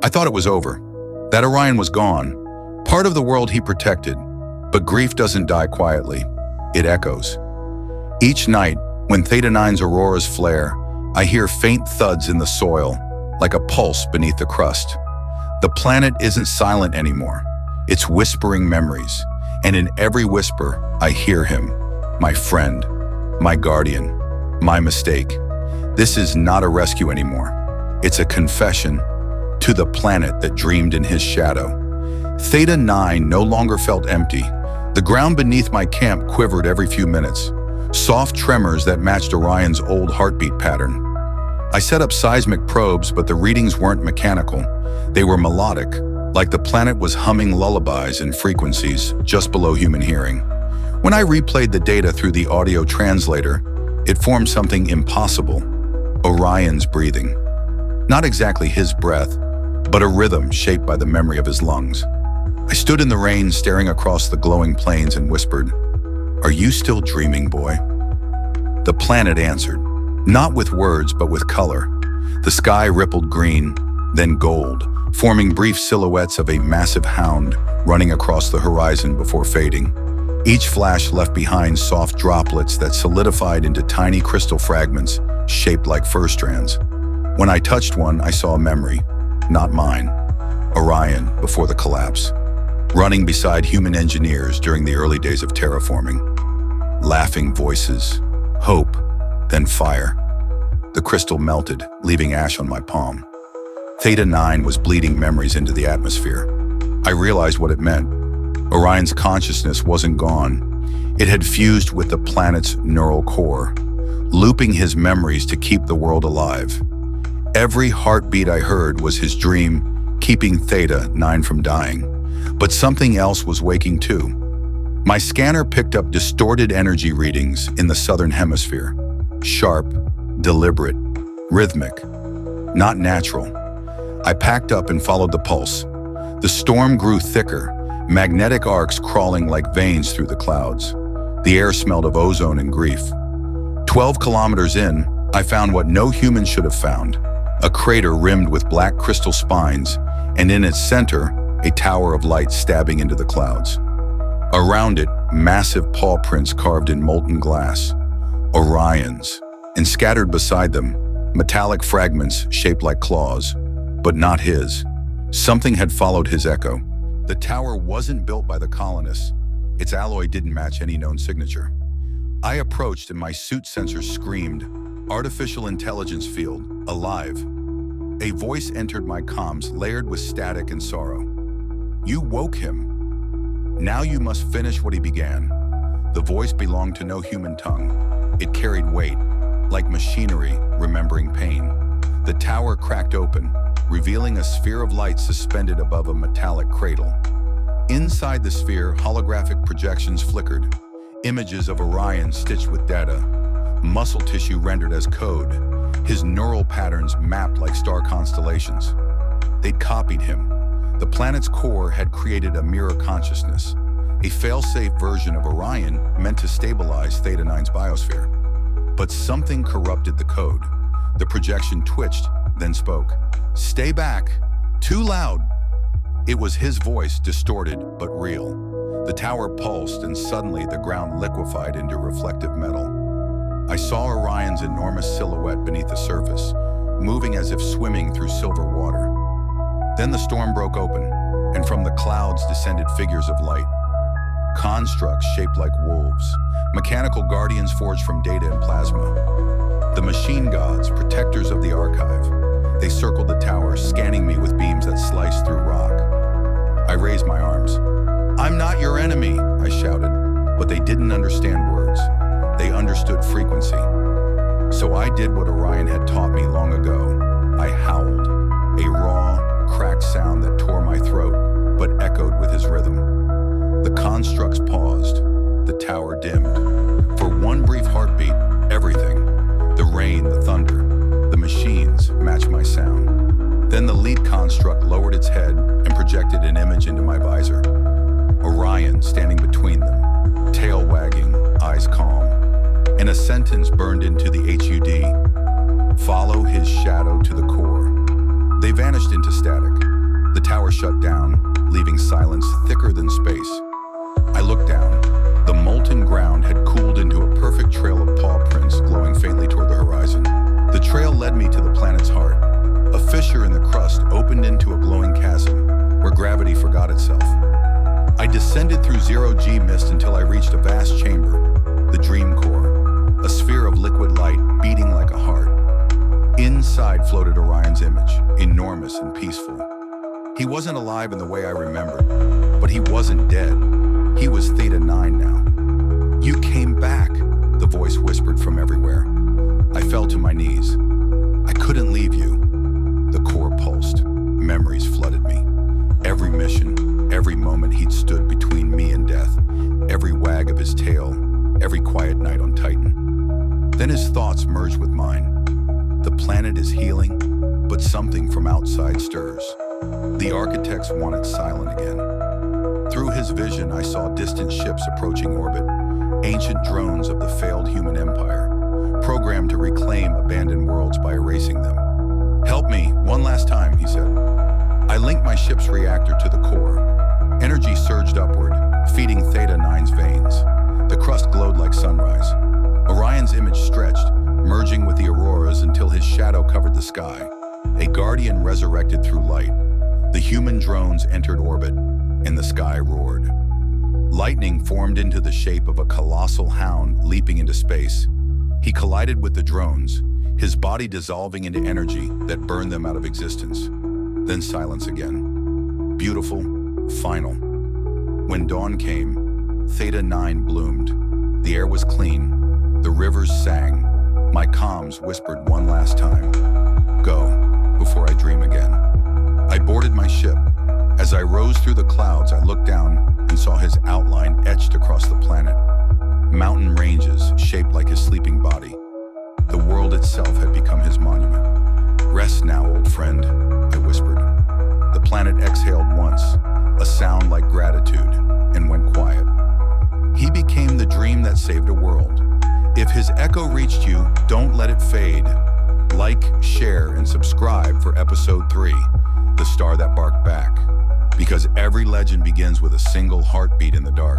I thought it was over, that Orion was gone, part of the world he protected. But grief doesn't die quietly, it echoes. Each night, when Theta 9's auroras flare, I hear faint thuds in the soil, like a pulse beneath the crust. The planet isn't silent anymore. It's whispering memories, and in every whisper, I hear him, my friend, my guardian, my mistake. This is not a rescue anymore. It's a confession to the planet that dreamed in his shadow. Theta 9 no longer felt empty. The ground beneath my camp quivered every few minutes, soft tremors that matched Orion's old heartbeat pattern. I set up seismic probes, but the readings weren't mechanical. They were melodic, like the planet was humming lullabies in frequencies just below human hearing. When I replayed the data through the audio translator, it formed something impossible: Orion's breathing. Not exactly his breath, but a rhythm shaped by the memory of his lungs. I stood in the rain, staring across the glowing plains and whispered, "Are you still dreaming, boy?" The planet answered, not with words, but with color. The sky rippled green, then gold, forming brief silhouettes of a massive hound running across the horizon before fading. Each flash left behind soft droplets that solidified into tiny crystal fragments shaped like fir strands. When I touched one, I saw a memory, not mine. Orion before the collapse, running beside human engineers during the early days of terraforming. Laughing voices, hope, then fire. The crystal melted, leaving ash on my palm. Theta 9 was bleeding memories into the atmosphere. I realized what it meant. Orion's consciousness wasn't gone. It had fused with the planet's neural core, looping his memories to keep the world alive. Every heartbeat I heard was his dream, keeping Theta 9 from dying. But something else was waking too. My scanner picked up distorted energy readings in the southern hemisphere. Sharp, deliberate, rhythmic, not natural. I packed up and followed the pulse. The storm grew thicker, magnetic arcs crawling like veins through the clouds. The air smelled of ozone and grief. 12 kilometers in, I found what no human should have found: a crater rimmed with black crystal spines, and in its center, a tower of light stabbing into the clouds. Around it, massive paw prints carved in molten glass. Orion's. And scattered beside them, metallic fragments shaped like claws, but not his. Something had followed his echo. The tower wasn't built by the colonists. Its alloy didn't match any known signature. I approached and my suit sensors screamed, "Artificial intelligence field, alive." A voice entered my comms, layered with static and sorrow. "You woke him. Now you must finish what he began." The voice belonged to no human tongue. It carried weight, like machinery remembering pain. The tower cracked open, revealing a sphere of light suspended above a metallic cradle. Inside the sphere, holographic projections flickered, images of Orion stitched with data, muscle tissue rendered as code, his neural patterns mapped like star constellations. They'd copied him. The planet's core had created a mirror consciousness, a fail-safe version of Orion meant to stabilize Theta 9's biosphere. But something corrupted the code. The projection twitched, then spoke. "Stay back. Too loud." It was his voice, distorted but real. The tower pulsed, and suddenly the ground liquefied into reflective metal. I saw Orion's enormous silhouette beneath the surface, moving as if swimming through silver water. Then the storm broke open, and from the clouds descended figures of light. Constructs shaped like wolves, mechanical guardians forged from data and plasma. The machine gods, protectors of the archive. They circled the tower, scanning me with beams that sliced through rock. I raised my arms. "I'm not your enemy," I shouted, but they didn't understand words. They understood frequency. So I did what Orion had taught me long ago. I howled, a raw, cracked sound that tore my throat, but echoed with his rhythm. The constructs paused. The tower dimmed. For one brief heartbeat, everything, the rain, the thunder, the machines, matched my sound. Then the lead construct lowered its head and projected an image into my visor. Orion standing between them, tail wagging, eyes calm. And a sentence burned into the HUD. "Follow his shadow to the core." They vanished into static. shut down, leaving silence thicker than space. I looked down. The molten ground had cooled into a perfect trail of paw prints glowing faintly toward the horizon. The trail led me to the planet's heart. A fissure in the crust opened into a glowing chasm where gravity forgot itself. I descended through zero-G mist until I reached a vast chamber, the dream core, a sphere of liquid light beating like a heart. Inside floated Orion's image, enormous and peaceful. He wasn't alive in the way I remembered, but he wasn't dead. He was Theta 9 now. "You came back," the voice whispered from everywhere. I fell to my knees. "I couldn't leave you." The core pulsed. Memories flooded me. Every mission, every moment he'd stood between me and death, every wag of his tail, every quiet night on Titan. Then his thoughts merged with mine. The planet is healing, but something from outside stirs. The architects want it silent again. Through his vision, I saw distant ships approaching orbit, ancient drones of the failed human empire, programmed to reclaim abandoned worlds by erasing them. "Help me, one last time," he said. I linked my ship's reactor to the core. Energy surged upward, feeding Theta 9's veins. The crust glowed like sunrise. Orion's image stretched, merging with the auroras until his shadow covered the sky. A guardian resurrected through light. The human drones entered orbit, and the sky roared. Lightning formed into the shape of a colossal hound leaping into space. He collided with the drones, his body dissolving into energy that burned them out of existence. Then silence again. Beautiful, final. When dawn came, Theta 9 bloomed. The air was clean. The rivers sang. My comms whispered one last time. "Go, before I dream again." I boarded my ship. As I rose through the clouds, I looked down and saw his outline etched across the planet. Mountain ranges shaped like his sleeping body. The world itself had become his monument. "Rest now, old friend," I whispered. The planet exhaled once, a sound like gratitude, and went quiet. He became the dream that saved a world. If his echo reached you, don't let it fade. Like, share, and subscribe for episode 3, The Star That Barked Back. Because every legend begins with a single heartbeat in the dark.